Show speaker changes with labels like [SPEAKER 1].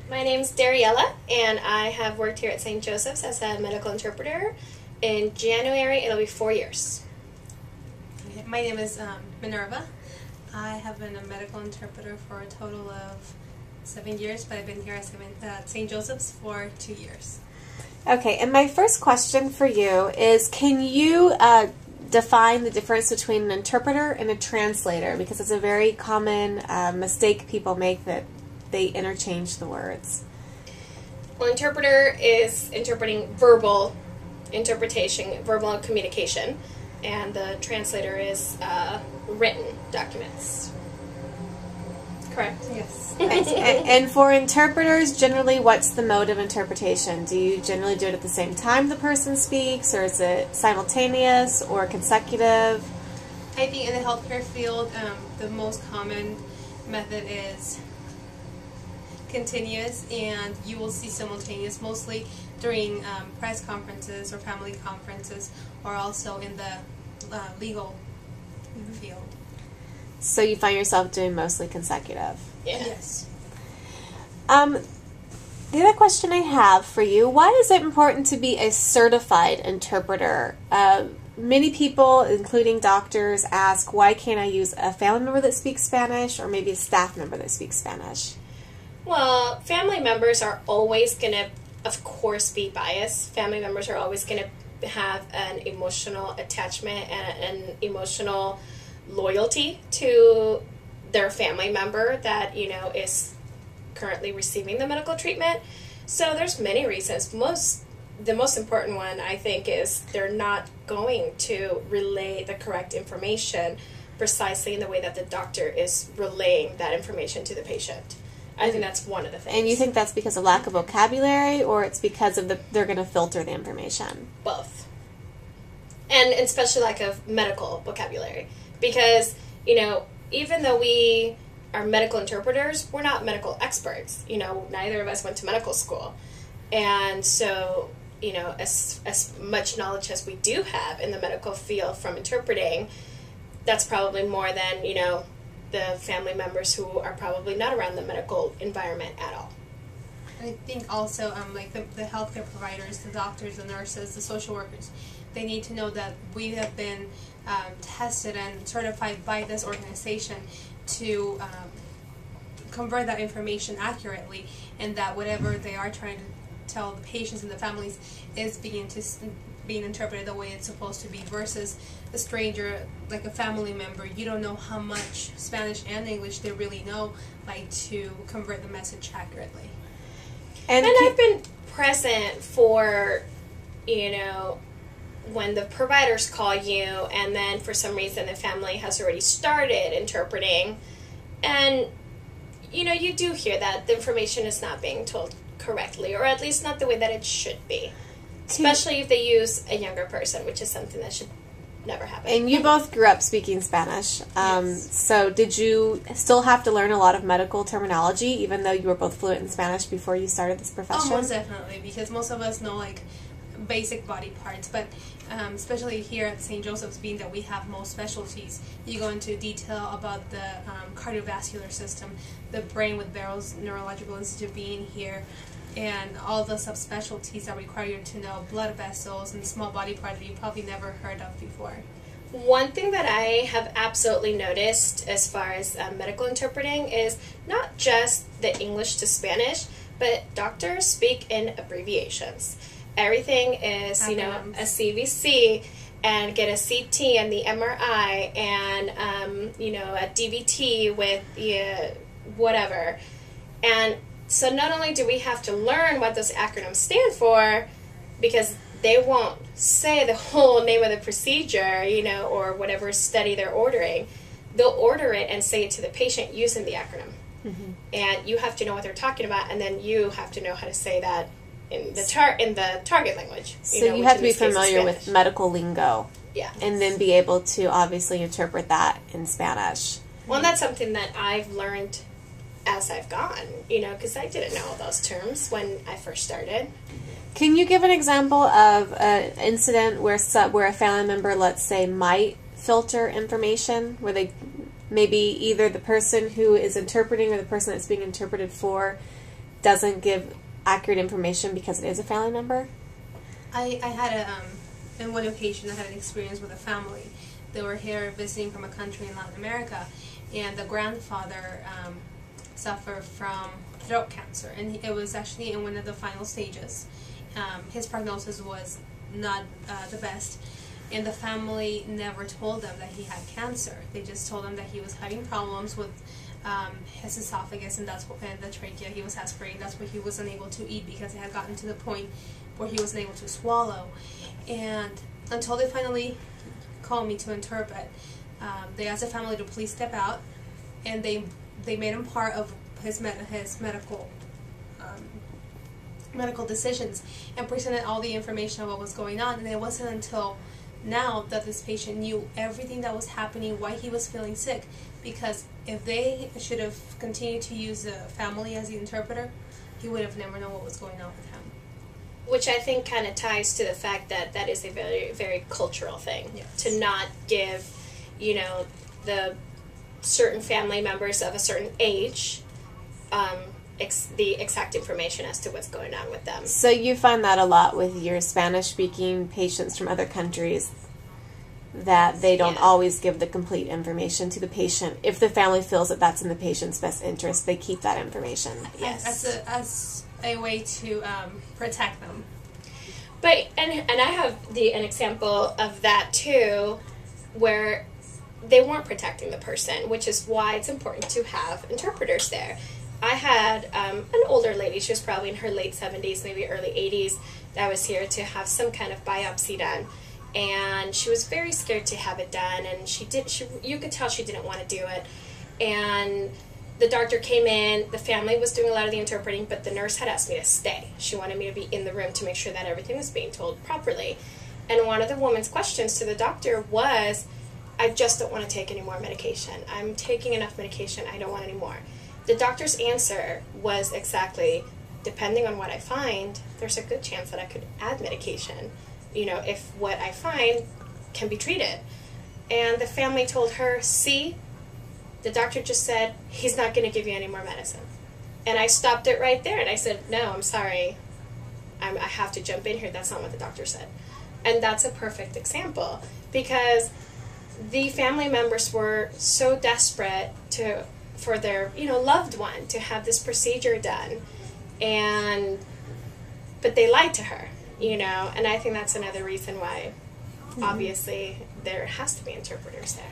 [SPEAKER 1] My name's Dariella, and I have worked here at St. Joseph's as a medical interpreter. In January, it'll be 4 years.
[SPEAKER 2] My name is Minerva. I have been a medical interpreter for a total of 7 years, but I've been here at St. Joseph's for 2 years.
[SPEAKER 3] Okay, and my first question for you is, can you define the difference between an interpreter and a translator? Because it's a very common mistake people make, that they interchange the words.
[SPEAKER 1] Well, interpreter is interpreting verbal interpretation, verbal communication, and the translator is written documents. Correct?
[SPEAKER 2] Yes.
[SPEAKER 3] And for interpreters, generally, what's the mode of interpretation? Do you generally do it at the same time the person speaks, or is it simultaneous or consecutive?
[SPEAKER 2] I think in the healthcare field, the most common method is continuous, and you will see simultaneous mostly during press conferences or family conferences, or also in the legal field.
[SPEAKER 3] So you find yourself doing mostly consecutive?
[SPEAKER 1] Yeah.
[SPEAKER 2] Yes.
[SPEAKER 3] The other question I have for you, why is it important to be a certified interpreter? Many people, including doctors, ask, why can't I use a family member that speaks Spanish, or maybe a staff member that speaks Spanish?
[SPEAKER 1] Well, family members are always going to, of course, be biased. Family members are always going to have an emotional attachment and an emotional loyalty to their family member that, you know, is currently receiving the medical treatment. So there's many reasons. The most important one, I think, is they're not going to relay the correct information precisely in the way that the doctor is relaying that information to the patient. I think that's one of the things.
[SPEAKER 3] And you think that's because of lack of vocabulary, or it's because of they're going to filter the information?
[SPEAKER 1] Both. And especially lack of medical vocabulary. Because, you know, even though we are medical interpreters, we're not medical experts. You know, neither of us went to medical school. And so, you know, as much knowledge as we do have in the medical field from interpreting, that's probably more than, you know, the family members who are probably not around the medical environment at all.
[SPEAKER 2] I think also, like the healthcare providers, the doctors, the nurses, the social workers, they need to know that we have been tested and certified by this organization to convert that information accurately, and that whatever they are trying to tell the patients and the families is being interpreted the way it's supposed to be, versus a stranger, like a family member. You don't know how much Spanish and English they really know, like, to convert the message accurately.
[SPEAKER 1] And I've been present for, you know, when the providers call you, and then for some reason the family has already started interpreting, and, you know, you do hear that the information is not being told correctly, or at least not the way that it should be. Especially if they use a younger person, which is something that should never happen.
[SPEAKER 3] And you both grew up speaking Spanish.
[SPEAKER 1] Yes.
[SPEAKER 3] So did you still have to learn a lot of medical terminology, even though you were both fluent in Spanish before you started this profession?
[SPEAKER 2] Oh, most definitely, because most of us know, like, basic body parts, but especially here at St. Joseph's, being that we have most specialties, you go into detail about the cardiovascular system, the brain with Barrow's Neurological Institute being here, and all the subspecialties that require you to know blood vessels and small body parts that you probably never heard of before.
[SPEAKER 1] One thing that I have absolutely noticed as far as medical interpreting is not just the English to Spanish, but doctors speak in abbreviations. Everything is, you know, a CVC, and get a CT and the MRI, and, you know, a DVT with whatever. And so not only do we have to learn what those acronyms stand for, because they won't say the whole name of the procedure, you know, or whatever study they're ordering. They'll order it and say it to the patient using the acronym. Mm-hmm. And you have to know what they're talking about, and then you have to know how to say that in the target language.
[SPEAKER 3] So you have to be familiar with medical lingo.
[SPEAKER 1] Yeah.
[SPEAKER 3] And then be able to obviously interpret that in Spanish.
[SPEAKER 1] Well, and that's something that I've learned as I've gone, you know, because I didn't know all those terms when I first started.
[SPEAKER 3] Can you give an example of an incident where a family member, let's say, might filter information, where they maybe either the person who is interpreting or the person that's being interpreted for doesn't give accurate information because it is a family member?
[SPEAKER 2] I had in one occasion I had an experience with a family. They were here visiting from a country in Latin America, and the grandfather suffered from throat cancer, and it was actually in one of the final stages. His prognosis was not the best, and the family never told them that he had cancer. They just told him that he was having problems with his esophagus, and and the trachea. He was aspirating. That's why he was unable to eat, because it had gotten to the point where he wasn't able to swallow. And until they finally called me to interpret, they asked the family to please step out, and they made him part of his medical decisions, and presented all the information of what was going on. And it wasn't until now that this patient knew everything that was happening, why he was feeling sick, because if they should have continued to use the family as the interpreter, he would have never known what was going on with him.
[SPEAKER 1] Which I think kind of ties to the fact that that is a very, very cultural thing.
[SPEAKER 2] Yes.
[SPEAKER 1] To not give, the certain family members of a certain age the exact information as to what's going on with them.
[SPEAKER 3] So you find that a lot with your Spanish-speaking patients from other countries, that they don't always give the complete information to the patient. If the family feels that that's in the patient's best interest, they keep that information.
[SPEAKER 1] Yes.
[SPEAKER 2] As a way to protect them.
[SPEAKER 1] But and I have an example of that too, where they weren't protecting the person, which is why it's important to have interpreters there. I had an older lady, she was probably in her late 70s, maybe early 80s, that was here to have some kind of biopsy done. And she was very scared to have it done, and you could tell she didn't want to do it. And the doctor came in, the family was doing a lot of the interpreting, but the nurse had asked me to stay. She wanted me to be in the room to make sure that everything was being told properly. And one of the woman's questions to the doctor was, I just don't want to take any more medication. I'm taking enough medication, I don't want any more. The doctor's answer was exactly, depending on what I find, there's a good chance that I could add medication, if what I find can be treated. And the family told her, see, the doctor just said, he's not going to give you any more medicine. And I stopped it right there, and I said, no, I'm sorry, I have to jump in here, that's not what the doctor said. And that's a perfect example, because the family members were so desperate for their loved one to have this procedure done, but they lied to her, and I think that's another reason why obviously there has to be interpreters there.